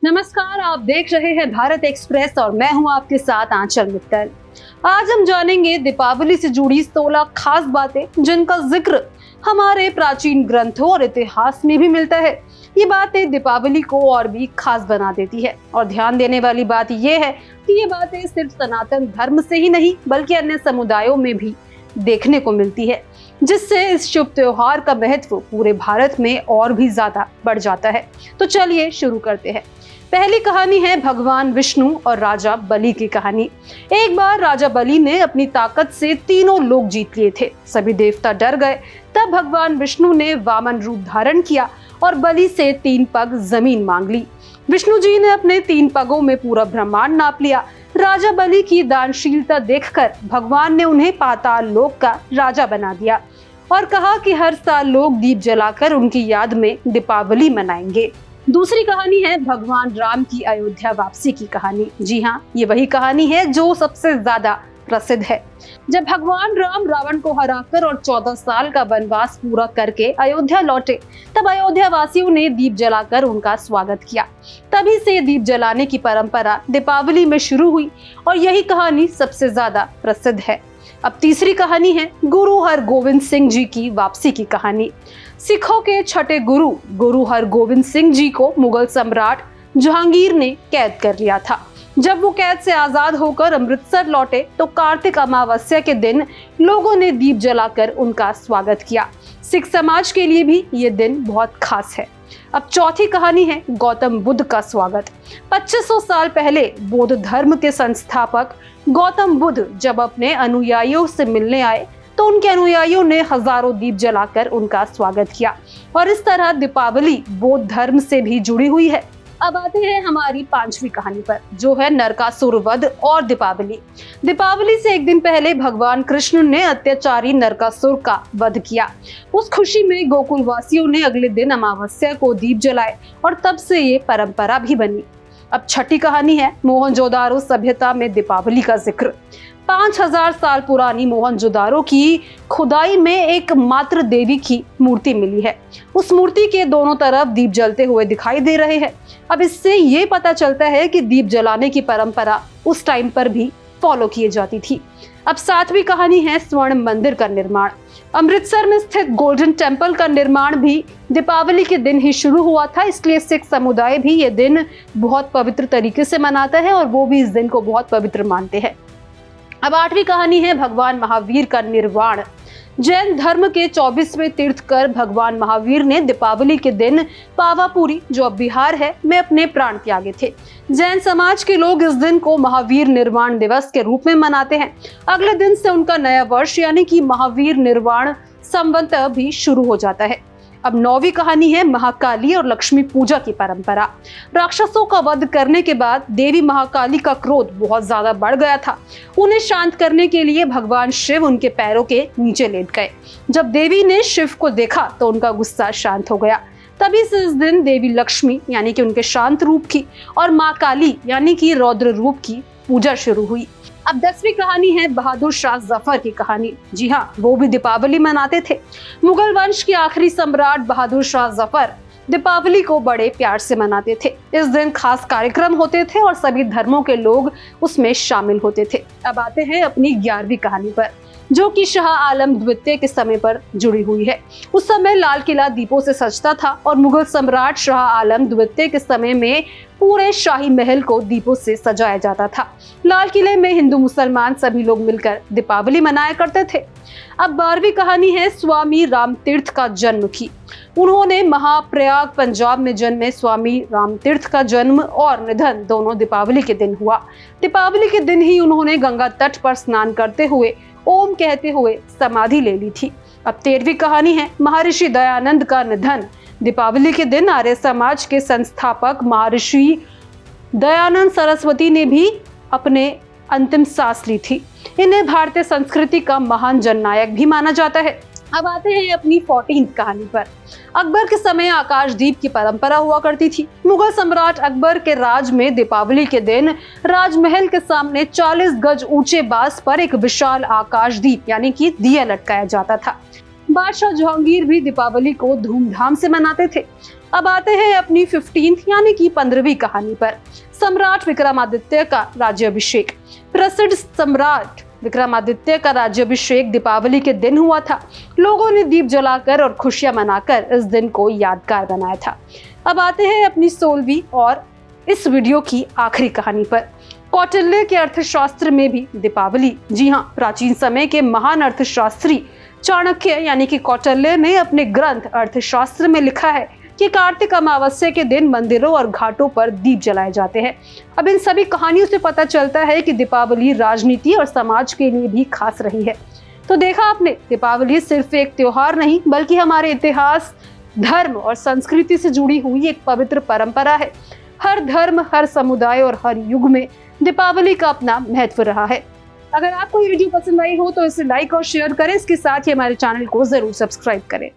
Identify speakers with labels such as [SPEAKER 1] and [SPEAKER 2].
[SPEAKER 1] नमस्कार, आप देख रहे हैं भारत एक्सप्रेस और मैं हूं आपके साथ आंचल मित्तल। आज हम जानेंगे दीपावली से जुड़ी 16 खास बातें जिनका जिक्र हमारे प्राचीन ग्रंथों और इतिहास में भी मिलता है। ये बातें दीपावली को और भी खास बना देती है और ध्यान देने वाली बात यह है कि ये बातें सिर्फ सनातन धर्म से ही नहीं बल्कि अन्य समुदायों में भी देखने को मिलती है, जिससे इस शुभ त्योहार का महत्व पूरे भारत में और भी ज्यादा बढ़ जाता है। तो चलिए शुरू करते हैं। पहली कहानी है भगवान विष्णु और राजा बलि की कहानी। एक बार राजा बलि ने अपनी ताकत से तीनों लोक जीत लिए थे। सभी देवता डर गए। तब भगवान विष्णु ने वामन रूप धारण किया और बलि से 3 पग जमीन मांग ली। विष्णु जी ने अपने 3 पगों में पूरा ब्रह्मांड नाप लिया। राजा बलि की दानशीलता देखकर भगवान ने उन्हें पाताल लोक का राजा बना दिया और कहा कि हर साल लोग दीप जलाकर उनकी याद में दीपावली मनाएंगे। दूसरी कहानी है भगवान राम की अयोध्या वापसी की कहानी। जी हाँ, ये वही कहानी है जो सबसे ज्यादा प्रसिद्ध है। जब भगवान राम रावण को हराकर और 14 साल का वनवास पूरा करके अयोध्या लौटे, तब अयोध्या वासियों ने दीप जलाकर उनका स्वागत किया। तभी से दीप जलाने की परंपरा दीपावली में शुरू हुई और यही कहानी सबसे ज्यादा प्रसिद्ध है। अब तीसरी कहानी है गुरु हरगोविंद सिंह जी की वापसी की कहानी। सिखों के छठे गुरु हरगोविंद सिंह जी को मुगल सम्राट जहांगीर ने कैद कर लिया था। जब वो कैद से आजाद होकर अमृतसर लौटे तो कार्तिक अमावस्या के दिन लोगों ने दीप जलाकर उनका स्वागत किया। सिख समाज के लिए भी ये दिन बहुत खास है। अब चौथी कहानी है गौतम बुद्ध का स्वागत। 2500 साल पहले बौद्ध धर्म के संस्थापक गौतम बुद्ध जब अपने अनुयायियों से मिलने आए तो उनके अनुयायियों ने हजारों दीप जलाकर उनका स्वागत किया और इस तरह दीपावली बौद्ध धर्म से भी जुड़ी हुई है। अब आते हैं हमारी 5वीं कहानी पर, जो है नरकासुर वध और दीपावली। दीपावली से एक दिन पहले भगवान कृष्ण ने अत्याचारी नरकासुर का वध किया। उस खुशी में गोकुल वासियों ने अगले दिन अमावस्या को दीप जलाए और तब से ये परंपरा भी बनी। अब छठी कहानी है मोहनजोदारो सभ्यता में दीपावली का जिक्र। 5000 साल पुरानी मोहनजोदारो की खुदाई में एक मात्र देवी की मूर्ति मिली है। उस मूर्ति के दोनों तरफ दीप जलते हुए दिखाई दे रहे हैं। अब इससे ये पता चलता है कि दीप जलाने की परंपरा उस टाइम पर भी फॉलो की जाती थी। अब 7वीं कहानी है स्वर्ण मंदिर का निर्माण। अमृतसर में स्थित गोल्डन टेम्पल का निर्माण भी दीपावली के दिन ही शुरू हुआ था, इसलिए सिख समुदाय भी ये दिन बहुत पवित्र तरीके से मनाता है और वो भी इस दिन को बहुत पवित्र मानते हैं। अब 8वीं कहानी है भगवान महावीर का निर्वाण। जैन धर्म के 24वें तीर्थकर भगवान महावीर ने दीपावली के दिन पावापुरी, जो अब बिहार है, में अपने प्राण त्यागे थे। जैन समाज के लोग इस दिन को महावीर निर्वाण दिवस के रूप में मनाते हैं। अगले दिन से उनका नया वर्ष यानी कि महावीर निर्वाण संवत भी शुरू हो जाता है। अब 9वीं कहानी है महाकाली और लक्ष्मी पूजा की परंपरा। राक्षसों का वध करने के बाद देवी महाकाली का क्रोध बहुत ज्यादा बढ़ गया था। उन्हें शांत करने के लिए भगवान शिव उनके पैरों के नीचे लेट गए। जब देवी ने शिव को देखा तो उनका गुस्सा शांत हो गया। तभी से इस दिन देवी लक्ष्मी यानी कि उनके शांत रूप की और माँ काली यानी कि रौद्र रूप की पूजा शुरू हुई। अब 10वीं कहानी है बहादुर शाह जफर की कहानी। जी हाँ, वो भी दीपावली मनाते थे। मुगल वंश के आखिरी सम्राट बहादुर शाह जफर दीपावली को बड़े प्यार से मनाते थे। इस दिन खास कार्यक्रम होते थे और सभी धर्मों के लोग उसमें शामिल होते थे। अब आते हैं अपनी 11वीं कहानी पर, जो कि शाह आलम द्वितीय के समय पर जुड़ी हुई है। उस समय लाल किला दीपों से सजता था और मुगल सम्राट शाह आलम द्वितीय के समय में पूरे शाही महल को दीपों से सजाया जाता था। लाल किले में हिंदू मुसलमान सभी लोग मिलकर दीपावली मनाया करते थे। अब 12वीं कहानी है स्वामी रामतीर्थ का जन्म की। उन्होंने महाप्रयाग पंजाब में जन्मे स्वामी रामतीर्थ का जन्म और निधन दोनों दीपावली के दिन हुआ। दीपावली के दिन ही उन्होंने गंगा तट पर स्नान करते हुए ओम कहते हुए समाधि ले ली थी। अब 13वीं कहानी है महर्षि दयानंद का निधन। दीपावली के दिन आर्य समाज के संस्थापक महर्षि दयानंद सरस्वती ने भी अपने अंतिम सांस ली थी। इन्हें भारतीय संस्कृति का महान जननायक भी माना जाता है। अब आते हैं अपनी 14वीं कहानी पर। अकबर के समय आकाशदीप की परंपरा हुआ करती थी। मुगल सम्राट अकबर के राज में दीपावली के दिन राजमहल के सामने 40 गज ऊंचे बांस पर एक विशाल आकाशदीप यानी कि दिया लटकाया जाता था। बादशाह जहांगीर भी दीपावली को धूमधाम से मनाते थे। अब आते हैं अपनी 15th यानी कि 15वीं कहानी पर। सम्राट विक्रमादित्य का राज्याभिषेक। प्रसिद्ध सम्राट विक्रमादित्य का राज्याभिषेक दीपावली के दिन हुआ था। लोगों ने दीप जलाकर और खुशियां मनाकर इस दिन को यादगार बनाया था। अब आते हैं अपनी 16वीं और इस वीडियो की आखिरी कहानी पर। कौटिल्य के अर्थशास्त्र में भी दीपावली, जी हाँ, प्राचीन समय के महान अर्थशास्त्री चाणक्य यानी कि कौटिल्य ने अपने ग्रंथ अर्थशास्त्र में लिखा है कि कार्तिक अमावस्या के दिन मंदिरों और घाटों पर दीप जलाए जाते हैं। अब इन सभी कहानियों से पता चलता है कि दीपावली राजनीति और समाज के लिए भी खास रही है। तो देखा आपने, दीपावली सिर्फ एक त्योहार नहीं बल्कि हमारे इतिहास, धर्म और संस्कृति से जुड़ी हुई एक पवित्र परंपरा है। हर धर्म, हर समुदाय और हर युग में दीपावली का अपना महत्व रहा है। अगर आपको ये वीडियो पसंद आई हो तो इसे लाइक और शेयर करें। इसके साथ ही हमारे चैनल को जरूर सब्सक्राइब करें।